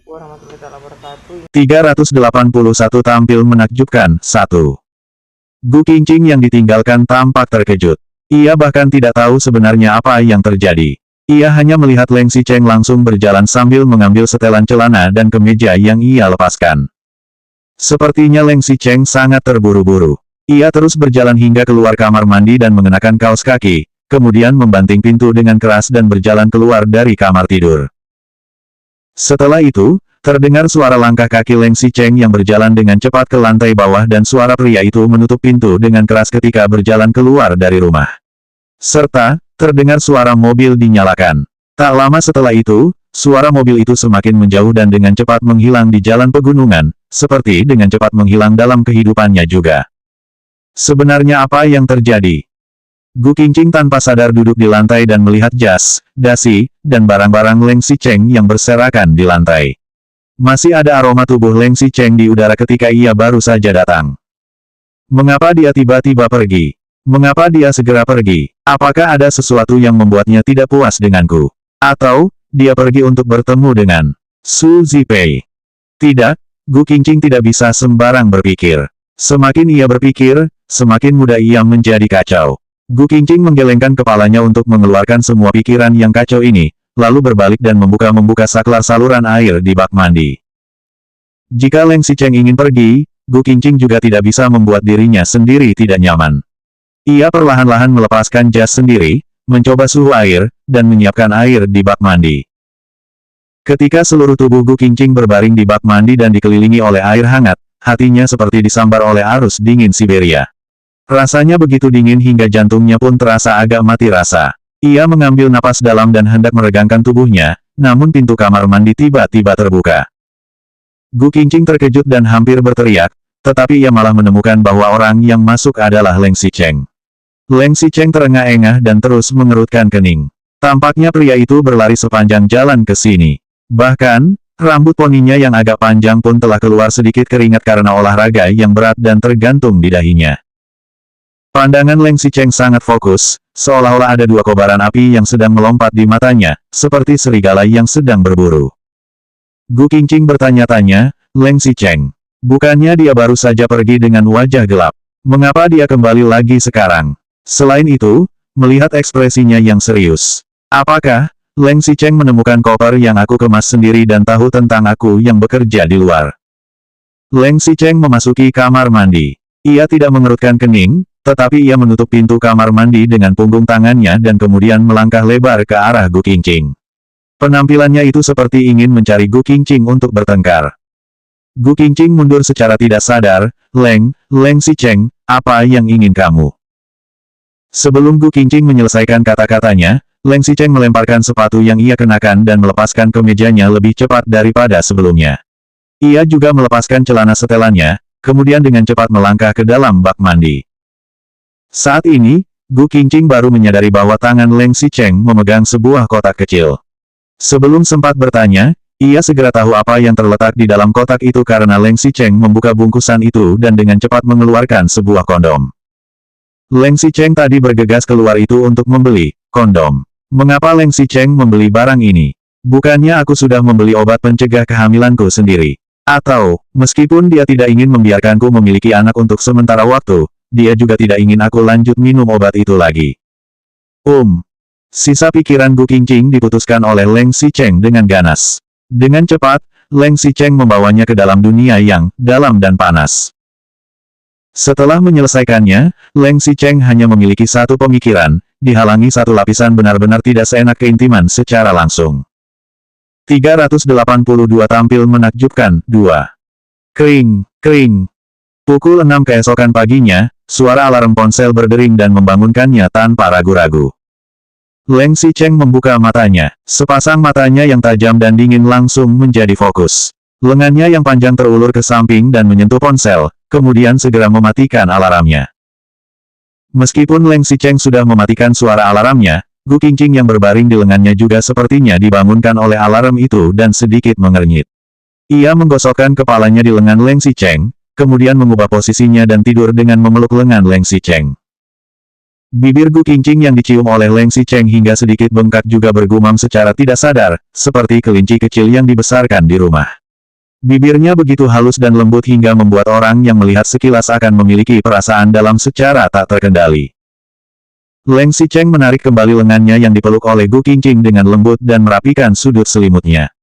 warahmatullahi wabarakatuh. 381 tampil menakjubkan. 1. Gu Qingqing yang ditinggalkan tampak terkejut. Ia bahkan tidak tahu sebenarnya apa yang terjadi. Ia hanya melihat Leng Xicheng langsung berjalan sambil mengambil setelan celana dan kemeja yang ia lepaskan. Sepertinya Leng Xicheng sangat terburu-buru. Ia terus berjalan hingga keluar kamar mandi dan mengenakan kaos kaki, kemudian membanting pintu dengan keras dan berjalan keluar dari kamar tidur. Setelah itu, terdengar suara langkah kaki Leng Xicheng yang berjalan dengan cepat ke lantai bawah dan suara pria itu menutup pintu dengan keras ketika berjalan keluar dari rumah. Serta, terdengar suara mobil dinyalakan. Tak lama setelah itu, suara mobil itu semakin menjauh dan dengan cepat menghilang di jalan pegunungan, seperti dengan cepat menghilang dalam kehidupannya juga. Sebenarnya apa yang terjadi? Gu Qingqing tanpa sadar duduk di lantai dan melihat jas, dasi, dan barang-barang Leng Xicheng yang berserakan di lantai. Masih ada aroma tubuh Leng Xicheng di udara ketika ia baru saja datang. Mengapa dia tiba-tiba pergi? Mengapa dia segera pergi? Apakah ada sesuatu yang membuatnya tidak puas denganku? Atau, dia pergi untuk bertemu dengan Su Zipei? Tidak, Gu Qingqing tidak bisa sembarang berpikir. Semakin ia berpikir, semakin mudah ia menjadi kacau. Gu Qingqing menggelengkan kepalanya untuk mengeluarkan semua pikiran yang kacau ini, lalu berbalik dan membuka saklar saluran air di bak mandi. Jika Leng Xicheng ingin pergi, Gu Qingqing juga tidak bisa membuat dirinya sendiri tidak nyaman. Ia perlahan-lahan melepaskan jas sendiri, mencoba suhu air, dan menyiapkan air di bak mandi. Ketika seluruh tubuh Gu Qingqing berbaring di bak mandi dan dikelilingi oleh air hangat, hatinya seperti disambar oleh arus dingin Siberia. Rasanya begitu dingin hingga jantungnya pun terasa agak mati rasa. Ia mengambil napas dalam dan hendak meregangkan tubuhnya, namun pintu kamar mandi tiba-tiba terbuka. Gu Qingqing terkejut dan hampir berteriak, tetapi ia malah menemukan bahwa orang yang masuk adalah Leng Xicheng. Leng Xicheng terengah-engah dan terus mengerutkan kening. Tampaknya pria itu berlari sepanjang jalan ke sini. Bahkan, rambut poninya yang agak panjang pun telah keluar sedikit keringat karena olahraga yang berat dan tergantung di dahinya. Pandangan Leng Xicheng sangat fokus, seolah-olah ada dua kobaran api yang sedang melompat di matanya, seperti serigala yang sedang berburu. Gu Qingqing bertanya-tanya, Leng Xicheng. Bukannya dia baru saja pergi dengan wajah gelap? Mengapa dia kembali lagi sekarang? Selain itu, melihat ekspresinya yang serius. Apakah Leng Xicheng menemukan koper yang aku kemas sendiri dan tahu tentang aku yang bekerja di luar? Leng Xicheng memasuki kamar mandi. Ia tidak mengerutkan kening, tetapi ia menutup pintu kamar mandi dengan punggung tangannya dan kemudian melangkah lebar ke arah Gu Qingqing. Penampilannya itu seperti ingin mencari Gu Qingqing untuk bertengkar. Gu Qingqing mundur secara tidak sadar, Leng Xicheng, apa yang ingin kamu? Sebelum Gu Qingqing menyelesaikan kata-katanya, Leng Xicheng melemparkan sepatu yang ia kenakan dan melepaskan kemejanya lebih cepat daripada sebelumnya. Ia juga melepaskan celana setelannya, kemudian dengan cepat melangkah ke dalam bak mandi. Saat ini, Gu Qingqing baru menyadari bahwa tangan Leng Xicheng memegang sebuah kotak kecil. Sebelum sempat bertanya, ia segera tahu apa yang terletak di dalam kotak itu karena Leng Xicheng membuka bungkusan itu dan dengan cepat mengeluarkan sebuah kondom. Leng Xicheng tadi bergegas keluar itu untuk membeli kondom. Mengapa Leng Xicheng membeli barang ini? Bukannya aku sudah membeli obat pencegah kehamilanku sendiri? Atau, meskipun dia tidak ingin membiarkanku memiliki anak untuk sementara waktu, dia juga tidak ingin aku lanjut minum obat itu lagi. Sisa pikiran Gu Qingqing diputuskan oleh Leng Xicheng dengan ganas. Dengan cepat, Leng Xicheng membawanya ke dalam dunia yang dalam dan panas. Setelah menyelesaikannya, Leng Xicheng hanya memiliki satu pemikiran, dihalangi satu lapisan benar-benar tidak seenak keintiman secara langsung. 382 tampil menakjubkan, 2. Kring, kring. Pukul 6 keesokan paginya, suara alarm ponsel berdering dan membangunkannya tanpa ragu-ragu. Leng Xicheng membuka matanya. Sepasang matanya yang tajam dan dingin langsung menjadi fokus. Lengannya yang panjang terulur ke samping dan menyentuh ponsel, kemudian segera mematikan alarmnya. Meskipun Leng Xicheng sudah mematikan suara alarmnya, Gu Qingqing yang berbaring di lengannya juga sepertinya dibangunkan oleh alarm itu dan sedikit mengernyit. Ia menggosokkan kepalanya di lengan Leng Xicheng, kemudian mengubah posisinya dan tidur dengan memeluk lengan Leng Xicheng. Bibir Gu Qingqing yang dicium oleh Leng Xicheng hingga sedikit bengkak juga bergumam secara tidak sadar, seperti kelinci kecil yang dibesarkan di rumah. Bibirnya begitu halus dan lembut hingga membuat orang yang melihat sekilas akan memiliki perasaan dalam secara tak terkendali. Leng Xicheng menarik kembali lengannya yang dipeluk oleh Gu Qingqing dengan lembut dan merapikan sudut selimutnya.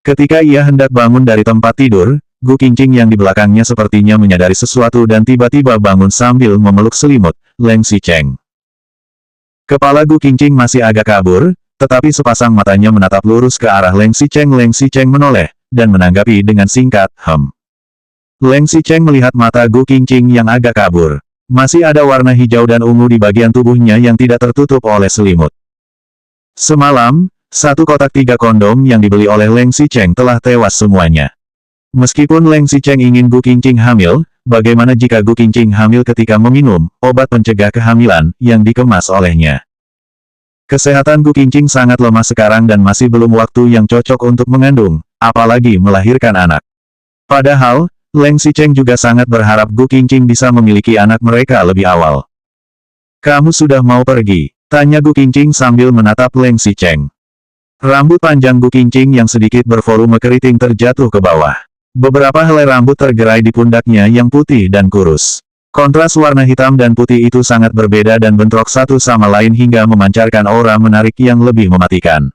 Ketika ia hendak bangun dari tempat tidur, Gu Qingqing yang di belakangnya sepertinya menyadari sesuatu dan tiba-tiba bangun sambil memeluk selimut Leng Xicheng. Kepala Gu Qingqing masih agak kabur, tetapi sepasang matanya menatap lurus ke arah Leng Xicheng. Leng Xicheng menoleh, dan menanggapi dengan singkat, Leng Xicheng melihat mata Gu Qingqing yang agak kabur. Masih ada warna hijau dan ungu di bagian tubuhnya yang tidak tertutup oleh selimut. Semalam, 1 kotak 3 kondom yang dibeli oleh Leng Xicheng telah tewas semuanya. Meskipun Leng Xicheng ingin Gu Qingqing hamil, bagaimana jika Gu Qingqing hamil ketika meminum obat pencegah kehamilan yang dikemas olehnya? Kesehatan Gu Qingqing sangat lemah sekarang dan masih belum waktu yang cocok untuk mengandung, apalagi melahirkan anak. Padahal, Leng Xicheng juga sangat berharap Gu Qingqing bisa memiliki anak mereka lebih awal. "Kamu sudah mau pergi?" tanya Gu Qingqing sambil menatap Leng Xicheng. Rambut panjang Gu Qingqing yang sedikit bervolume keriting terjatuh ke bawah. Beberapa helai rambut tergerai di pundaknya yang putih dan kurus. Kontras warna hitam dan putih itu sangat berbeda dan bentrok satu sama lain hingga memancarkan aura menarik yang lebih mematikan.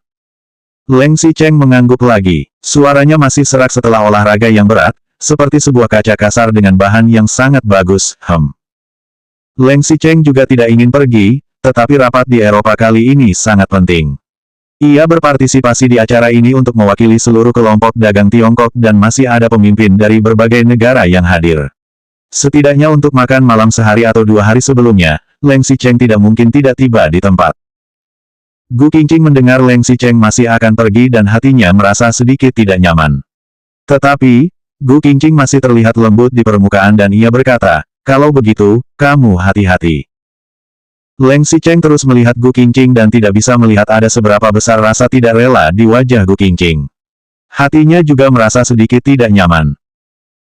Leng Xicheng mengangguk lagi. Suaranya masih serak setelah olahraga yang berat, seperti sebuah kaca kasar dengan bahan yang sangat bagus. Leng Xicheng juga tidak ingin pergi, tetapi rapat di Eropa kali ini sangat penting. Ia berpartisipasi di acara ini untuk mewakili seluruh kelompok dagang Tiongkok dan masih ada pemimpin dari berbagai negara yang hadir. Setidaknya untuk makan malam sehari atau 2 hari sebelumnya, Leng Xicheng tidak mungkin tidak tiba di tempat. Gu Qingqing mendengar Leng Xicheng masih akan pergi dan hatinya merasa sedikit tidak nyaman. Tetapi, Gu Qingqing masih terlihat lembut di permukaan dan ia berkata, "Kalau begitu, kamu hati-hati." Leng Xicheng terus melihat Gu Qingqing dan tidak bisa melihat ada seberapa besar rasa tidak rela di wajah Gu Qingqing. Hatinya juga merasa sedikit tidak nyaman.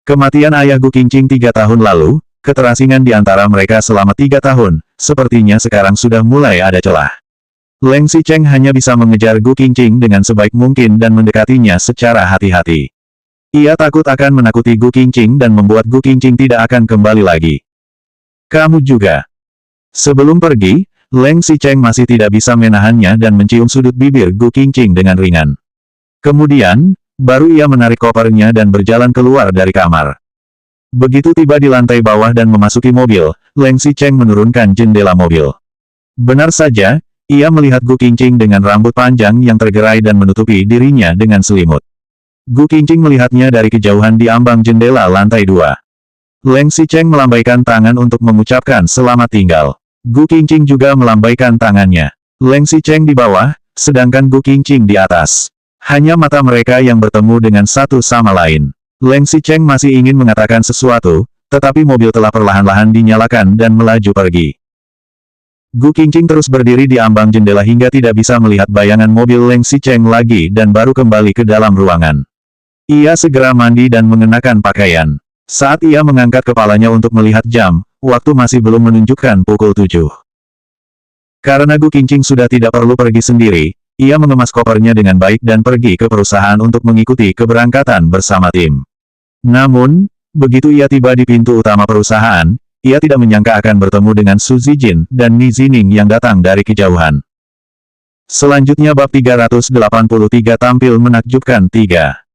Kematian ayah Gu Qingqing 3 tahun lalu, keterasingan di antara mereka selama 3 tahun, sepertinya sekarang sudah mulai ada celah. Leng Xicheng hanya bisa mengejar Gu Qingqing dengan sebaik mungkin dan mendekatinya secara hati-hati. Ia takut akan menakuti Gu Qingqing dan membuat Gu Qingqing tidak akan kembali lagi. "Kamu juga." Sebelum pergi, Leng Xicheng masih tidak bisa menahannya dan mencium sudut bibir Gu Qingqing dengan ringan. Kemudian, baru ia menarik kopernya dan berjalan keluar dari kamar. Begitu tiba di lantai bawah dan memasuki mobil, Leng Xicheng menurunkan jendela mobil. Benar saja, ia melihat Gu Qingqing dengan rambut panjang yang tergerai dan menutupi dirinya dengan selimut. Gu Qingqing melihatnya dari kejauhan di ambang jendela lantai 2. Leng Xicheng melambaikan tangan untuk mengucapkan selamat tinggal. Gu Qingqing juga melambaikan tangannya. Leng Xicheng di bawah, sedangkan Gu Qingqing di atas. Hanya mata mereka yang bertemu dengan satu sama lain. Leng Xicheng masih ingin mengatakan sesuatu, tetapi mobil telah perlahan-lahan dinyalakan dan melaju pergi. Gu Qingqing terus berdiri di ambang jendela hingga tidak bisa melihat bayangan mobil Leng Xicheng lagi dan baru kembali ke dalam ruangan. Ia segera mandi dan mengenakan pakaian. Saat ia mengangkat kepalanya untuk melihat jam, waktu masih belum menunjukkan pukul 7. Karena Gu Qingqing sudah tidak perlu pergi sendiri, ia mengemas kopernya dengan baik dan pergi ke perusahaan untuk mengikuti keberangkatan bersama tim. Namun, begitu ia tiba di pintu utama perusahaan, ia tidak menyangka akan bertemu dengan Su Zijin dan Ni Zining yang datang dari kejauhan. Selanjutnya bab 383 tampil menakjubkan 3.